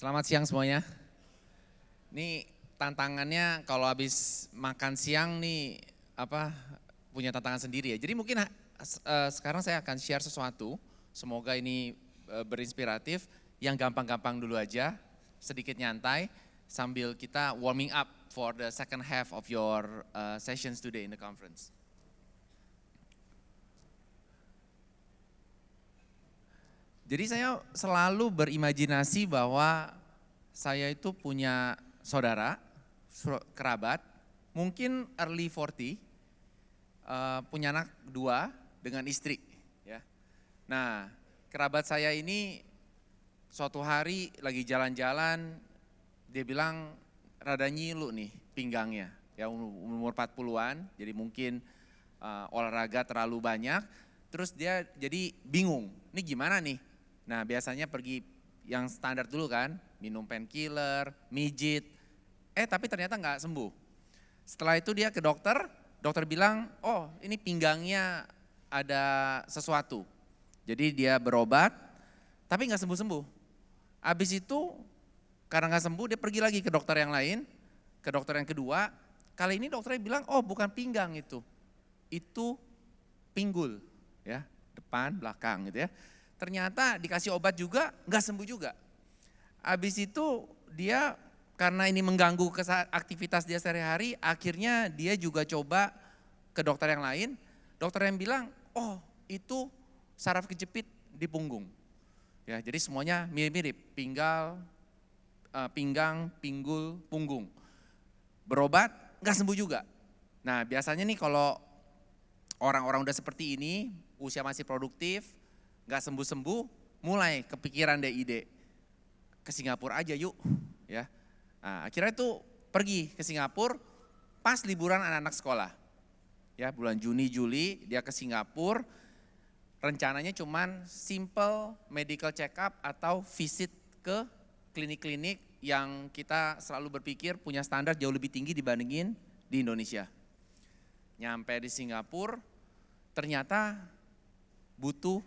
Selamat siang semuanya. Ini tantangannya kalau habis makan siang nih punya tantangan sendiri ya. Jadi mungkin sekarang saya akan share sesuatu, semoga ini berinspiratif, yang gampang-gampang dulu aja, sedikit nyantai sambil kita warming up for the second half of your sessions today in the conference. Jadi saya selalu berimajinasi bahwa saya itu punya saudara, kerabat, mungkin early 40, punya anak 2 dengan istri. Ya. Nah, kerabat saya ini suatu hari lagi jalan-jalan, dia bilang rada nyilu nih pinggangnya, ya umur 40-an, jadi mungkin olahraga terlalu banyak, terus dia jadi bingung, ini gimana nih? Nah biasanya pergi yang standar dulu kan, minum painkiller, mijit, tapi ternyata nggak sembuh. Setelah itu dia ke dokter, dokter bilang, oh ini pinggangnya ada sesuatu. Jadi dia berobat, tapi nggak sembuh-sembuh. Habis itu karena nggak sembuh dia pergi lagi ke dokter yang lain, ke dokter yang kedua, kali ini dokternya bilang, oh bukan pinggang itu pinggul, ya depan, belakang gitu ya. Ternyata dikasih obat juga, nggak sembuh juga. Habis itu dia karena ini mengganggu aktivitas dia sehari-hari, akhirnya dia juga coba ke dokter yang lain. Dokter yang bilang, oh itu saraf kejepit di punggung. Ya, jadi semuanya mirip-mirip, pinggang, pinggul, punggung. Berobat, nggak sembuh juga. Nah biasanya nih kalau orang-orang udah seperti ini, usia masih produktif, nggak sembuh-sembuh, mulai kepikiran deh ide, ke Singapura aja yuk. Ya. Nah, akhirnya itu pergi ke Singapura pas liburan anak-anak sekolah. Ya, bulan Juni, Juli dia ke Singapura, rencananya cuman simple medical check up atau visit ke klinik-klinik yang kita selalu berpikir punya standar jauh lebih tinggi dibandingin di Indonesia. Nyampe di Singapura, ternyata butuh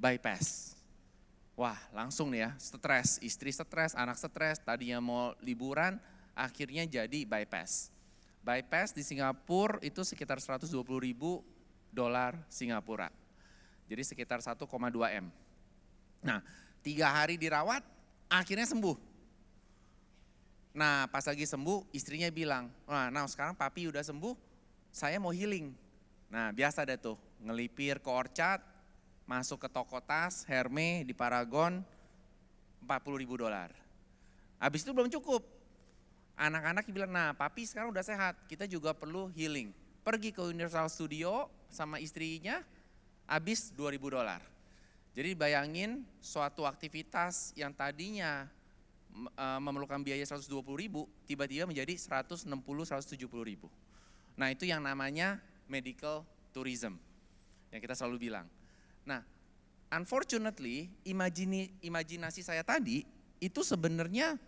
bypass. Wah langsung nih ya, stres, istri stres, anak stres, tadinya mau liburan, akhirnya jadi bypass. Bypass di Singapura itu sekitar 120.000 dolar Singapura. Jadi sekitar 1,2 M. Nah 3 hari dirawat, akhirnya sembuh. Nah pas lagi sembuh, istrinya bilang, nah sekarang papi udah sembuh, saya mau healing. Nah biasa deh tuh, ngelipir ke Orchard, masuk ke toko tas, Hermes di Paragon, 40.000 dolar. Habis itu belum cukup. Anak-anak bilang, nah papi sekarang udah sehat, kita juga perlu healing. Pergi ke Universal Studio sama istrinya, habis 2.000 dolar. Jadi bayangin suatu aktivitas yang tadinya memerlukan biaya 120.000, tiba-tiba menjadi 160-170.000. Nah itu yang namanya medical tourism, yang kita selalu bilang. Nah, unfortunately, imajinasi saya tadi itu sebenarnya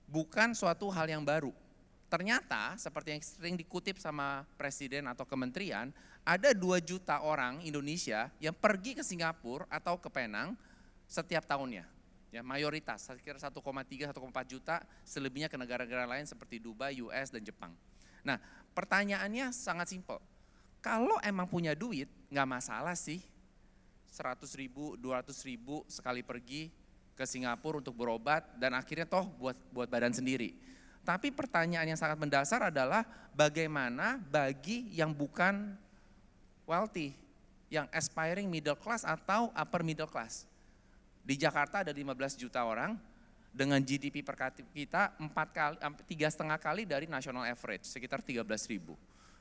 bukan suatu hal yang baru. Ternyata seperti yang sering dikutip sama presiden atau kementerian, ada 2 juta orang Indonesia yang pergi ke Singapura atau ke Penang setiap tahunnya. Ya, mayoritas, sekitar 1,3-1,4 juta, selebihnya ke negara-negara lain seperti Dubai, US, dan Jepang. Nah, pertanyaannya sangat simpel. Kalau emang punya duit, nggak masalah sih. 100.000, 200.000 sekali pergi ke Singapura untuk berobat dan akhirnya toh buat badan sendiri. Tapi pertanyaan yang sangat mendasar adalah bagaimana bagi yang bukan wealthy, yang aspiring middle class atau upper middle class. Di Jakarta ada 15 juta orang dengan GDP per kapita 3,5 kali dari national average, sekitar 13.000.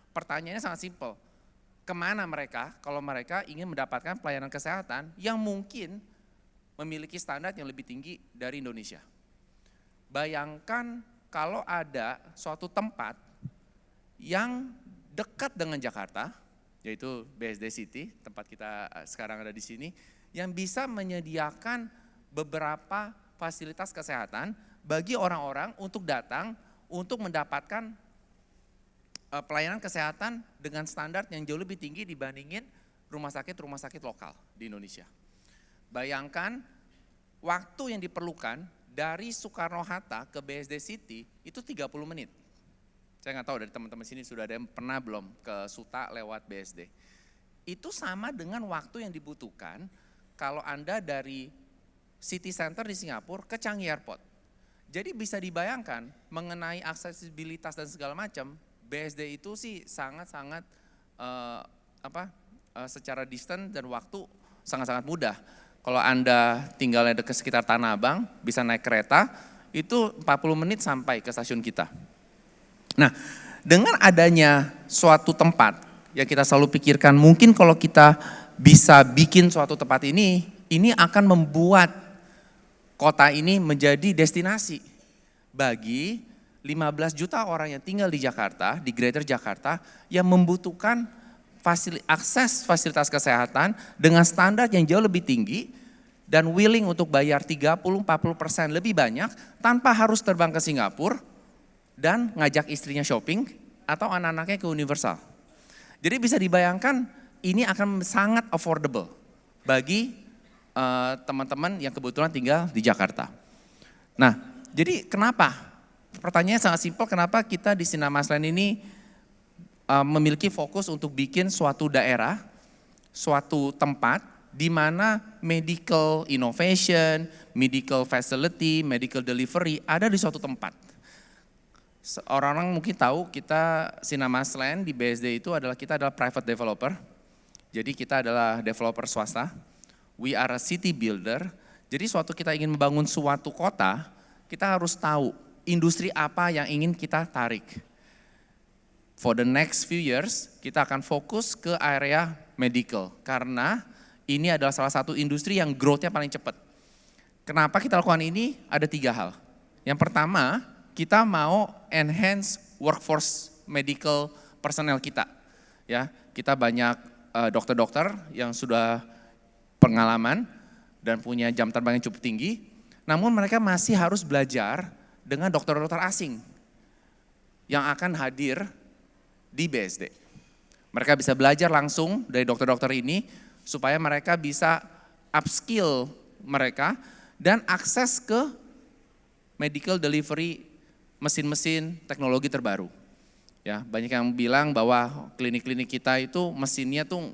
Pertanyaannya sangat simpel. Kemana mereka kalau mereka ingin mendapatkan pelayanan kesehatan yang mungkin memiliki standar yang lebih tinggi dari Indonesia. Bayangkan kalau ada suatu tempat yang dekat dengan Jakarta, yaitu BSD City, tempat kita sekarang ada di sini, yang bisa menyediakan beberapa fasilitas kesehatan bagi orang-orang untuk datang untuk mendapatkan pelayanan kesehatan dengan standar yang jauh lebih tinggi dibandingin rumah sakit lokal di Indonesia. Bayangkan waktu yang diperlukan dari Soekarno-Hatta ke BSD City itu 30 menit. Saya nggak tahu dari teman-teman sini sudah ada yang pernah belum ke Suta lewat BSD. Itu sama dengan waktu yang dibutuhkan kalau Anda dari City Center di Singapura ke Changi Airport. Jadi bisa dibayangkan mengenai aksesibilitas dan segala macam, BSD itu sih sangat-sangat secara distance dan waktu sangat-sangat mudah. Kalau Anda tinggalnya dekat sekitar Tanah Abang, bisa naik kereta, itu 40 menit sampai ke stasiun kita. Nah, dengan adanya suatu tempat yang kita selalu pikirkan, mungkin kalau kita bisa bikin suatu tempat ini akan membuat kota ini menjadi destinasi bagi 15 juta orang yang tinggal di Jakarta, di Greater Jakarta, yang membutuhkan akses fasilitas kesehatan dengan standar yang jauh lebih tinggi dan willing untuk bayar 30-40% lebih banyak tanpa harus terbang ke Singapura dan ngajak istrinya shopping atau anak-anaknya ke Universal. Jadi bisa dibayangkan ini akan sangat affordable bagi teman-teman yang kebetulan tinggal di Jakarta. Nah, jadi kenapa? Pertanyaannya sangat simpel, kenapa kita di Sinarmasland ini memiliki fokus untuk bikin suatu daerah, suatu tempat di mana medical innovation, medical facility, medical delivery ada di suatu tempat. Orang-orang mungkin tahu kita Sinarmasland di BSD itu kita adalah private developer. Jadi kita adalah developer swasta. We are a city builder. Jadi suatu kita ingin membangun suatu kota, kita harus tahu industri apa yang ingin kita tarik. For the next few years, kita akan fokus ke area medical. Karena ini adalah salah satu industri yang growth-nya paling cepat. Kenapa kita lakukan ini? Ada 3 hal. Yang pertama, kita mau enhance workforce medical personnel kita. Ya, kita banyak dokter-dokter yang sudah pengalaman dan punya jam terbang yang cukup tinggi. Namun mereka masih harus belajar dengan dokter-dokter asing yang akan hadir di BSD. Mereka bisa belajar langsung dari dokter-dokter ini supaya mereka bisa upskill mereka dan akses ke medical delivery mesin-mesin teknologi terbaru. Ya, banyak yang bilang bahwa klinik-klinik kita itu mesinnya tuh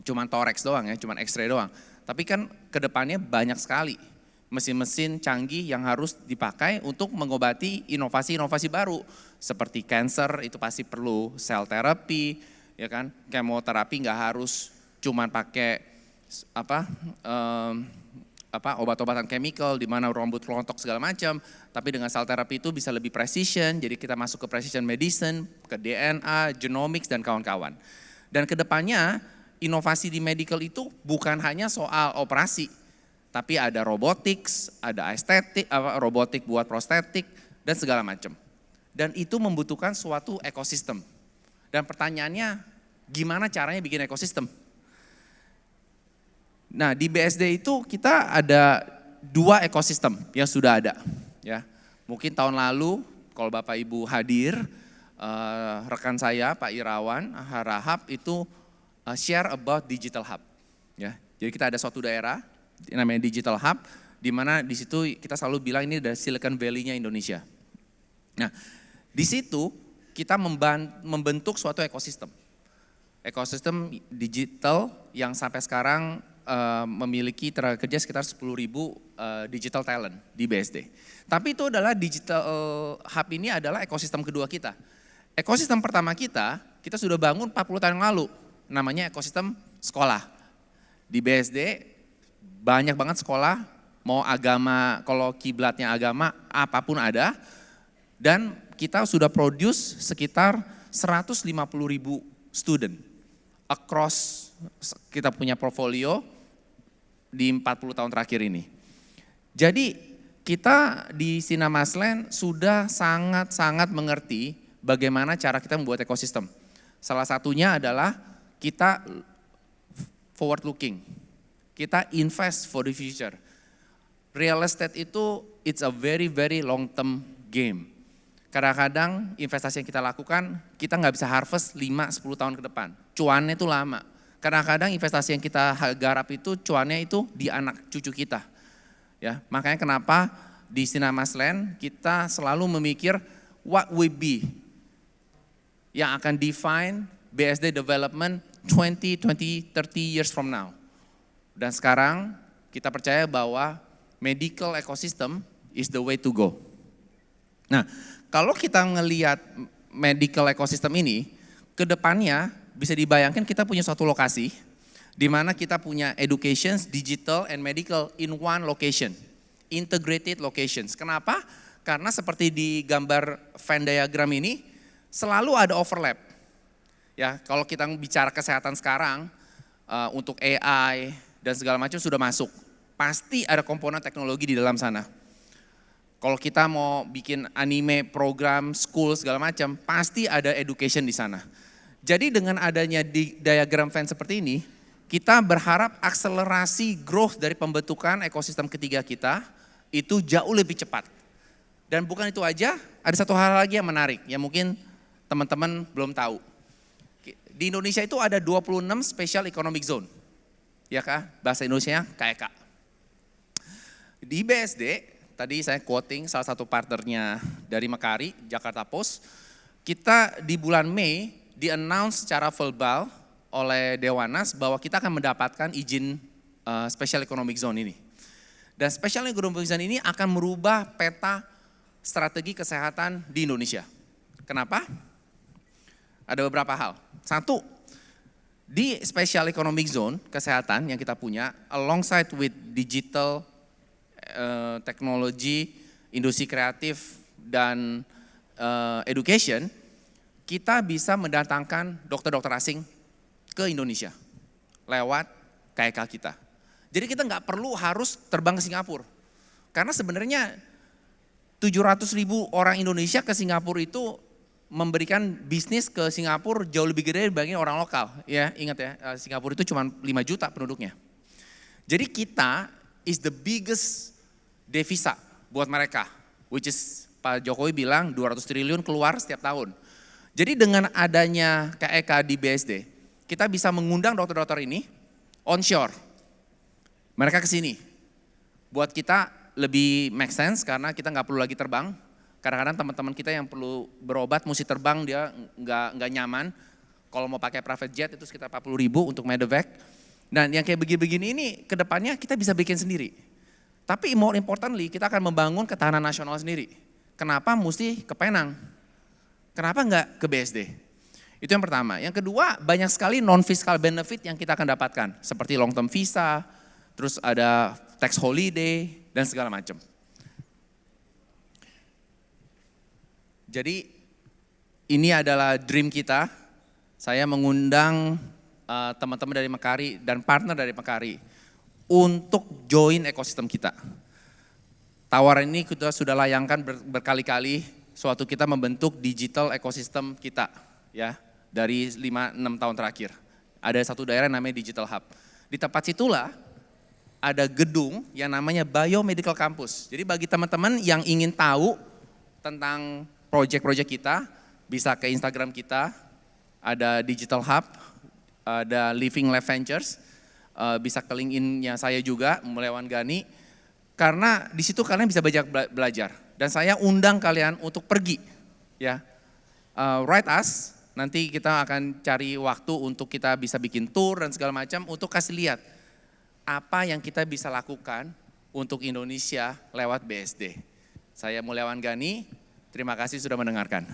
cuma thorax doang ya, cuma X-ray doang. Tapi kan kedepannya banyak sekali mesin-mesin canggih yang harus dipakai untuk mengobati inovasi-inovasi baru. Seperti cancer itu pasti perlu cell therapy, ya kan? Kemoterapi nggak harus cuman pakai obat-obatan chemical di mana rambut rontok segala macam, tapi dengan cell therapy itu bisa lebih precision. Jadi kita masuk ke precision medicine, ke DNA, genomics dan kawan-kawan. Dan kedepannya inovasi di medical itu bukan hanya soal operasi, tapi ada robotics, ada estetik, robotik buat prostetik dan segala macam. Dan itu membutuhkan suatu ekosistem. Dan pertanyaannya, gimana caranya bikin ekosistem? Nah, di BSD itu kita ada 2 ekosistem yang sudah ada. Ya, mungkin tahun lalu kalau Bapak Ibu hadir, rekan saya Pak Irawan Harahap itu share about digital hub. Ya, jadi kita ada suatu daerah namanya Digital Hub, di mana di situ kita selalu bilang ini adalah Silicon Valley-nya Indonesia. Nah, di situ kita membentuk suatu ekosistem. Ekosistem digital yang sampai sekarang memiliki tenaga kerja sekitar 10.000 digital talent di BSD. Tapi itu adalah Digital Hub ini adalah ekosistem kedua kita. Ekosistem pertama kita sudah bangun 40 tahun yang lalu, namanya ekosistem sekolah. Di BSD banyak banget sekolah, mau agama, kalau kiblatnya agama, apapun ada. Dan kita sudah produce sekitar 150.000 student across kita punya portfolio di 40 tahun terakhir ini. Jadi kita di Sinarmasland sudah sangat-sangat mengerti bagaimana cara kita membuat ekosistem. Salah satunya adalah kita forward looking. Kita invest for the future. Real estate itu it's a very long term game. Kadang-kadang investasi yang kita lakukan, kita nggak bisa harvest 5-10 tahun ke depan. Cuannya itu lama. Kadang-kadang investasi yang kita garap itu cuannya itu di anak cucu kita. Ya, makanya kenapa di Sinarmas-Land kita selalu memikir what will be yang akan define BSD development 20, 30 years from now. Dan sekarang kita percaya bahwa medical ecosystem is the way to go. Nah, kalau kita ngelihat medical ecosystem ini, ke depannya bisa dibayangkan kita punya suatu lokasi di mana kita punya education, digital, and medical in one location, integrated locations. Kenapa? Karena seperti di gambar Venn diagram ini, selalu ada overlap. Ya, kalau kita bicara kesehatan sekarang, untuk AI dan segala macam sudah masuk, pasti ada komponen teknologi di dalam sana. Kalau kita mau bikin anime, program, school segala macam, pasti ada education di sana. Jadi dengan adanya diagram Venn seperti ini, kita berharap akselerasi growth dari pembentukan ekosistem ketiga kita itu jauh lebih cepat. Dan bukan itu aja, ada satu hal lagi yang menarik, yang mungkin teman-teman belum tahu. Di Indonesia itu ada 26 Special Economic Zone. Ya kah? Bahasa Indonesianya KEK. Di BSD, tadi saya quoting salah satu partnernya dari Mekari, Jakarta Post, kita di bulan Mei di-announce secara verbal oleh Dewanas bahwa kita akan mendapatkan izin Special Economic Zone ini. Dan Special Economic Zone ini akan merubah peta strategi kesehatan di Indonesia. Kenapa? Ada beberapa hal. Satu, di Special Economic Zone kesehatan yang kita punya, alongside with digital, teknologi, industri kreatif, dan education, kita bisa mendatangkan dokter-dokter asing ke Indonesia lewat KEK kita. Jadi kita nggak perlu harus terbang ke Singapura. Karena sebenarnya 700.000 orang Indonesia ke Singapura itu memberikan bisnis ke Singapura jauh lebih gede dibanding orang lokal. Ya, ingat ya, Singapura itu cuma 5 juta penduduknya. Jadi kita is the biggest devisa buat mereka, which is Pak Jokowi bilang 200 triliun keluar setiap tahun. Jadi dengan adanya KEK di BSD, kita bisa mengundang dokter-dokter ini onshore. Mereka ke sini. Buat kita lebih make sense karena kita nggak perlu lagi terbang. Kadang-kadang teman-teman kita yang perlu berobat mesti terbang, dia nggak nyaman. Kalau mau pakai private jet itu sekitar 40.000 untuk medevac. Dan yang kayak begini-begini ini kedepannya kita bisa bikin sendiri. Tapi more importantly kita akan membangun ketahanan nasional sendiri. Kenapa mesti ke Penang? Kenapa nggak ke BSD? Itu yang pertama. Yang kedua, banyak sekali non-fiscal benefit yang kita akan dapatkan. Seperti long term visa, terus ada tax holiday, dan segala macam. Jadi ini adalah dream kita. Saya mengundang teman-teman dari Mekari dan partner dari Mekari untuk join ekosistem kita. Tawaran ini kita sudah layangkan berkali-kali suatu kita membentuk digital ekosistem kita ya dari 5-6 tahun terakhir. Ada satu daerah namanya Digital Hub. Di tempat situlah ada gedung yang namanya Biomedical Campus. Jadi bagi teman-teman yang ingin tahu tentang proyek-proyek kita, bisa ke Instagram kita, ada Digital Hub, ada Living Lab Ventures, bisa ke LinkedIn-nya saya juga, Mulyawan Gani, karena di situ kalian bisa banyak belajar. Dan saya undang kalian untuk pergi, ya, write us, nanti kita akan cari waktu untuk kita bisa bikin tour dan segala macam untuk kasih lihat apa yang kita bisa lakukan untuk Indonesia lewat BSD. Saya Mulyawan Gani. Terima kasih sudah mendengarkan.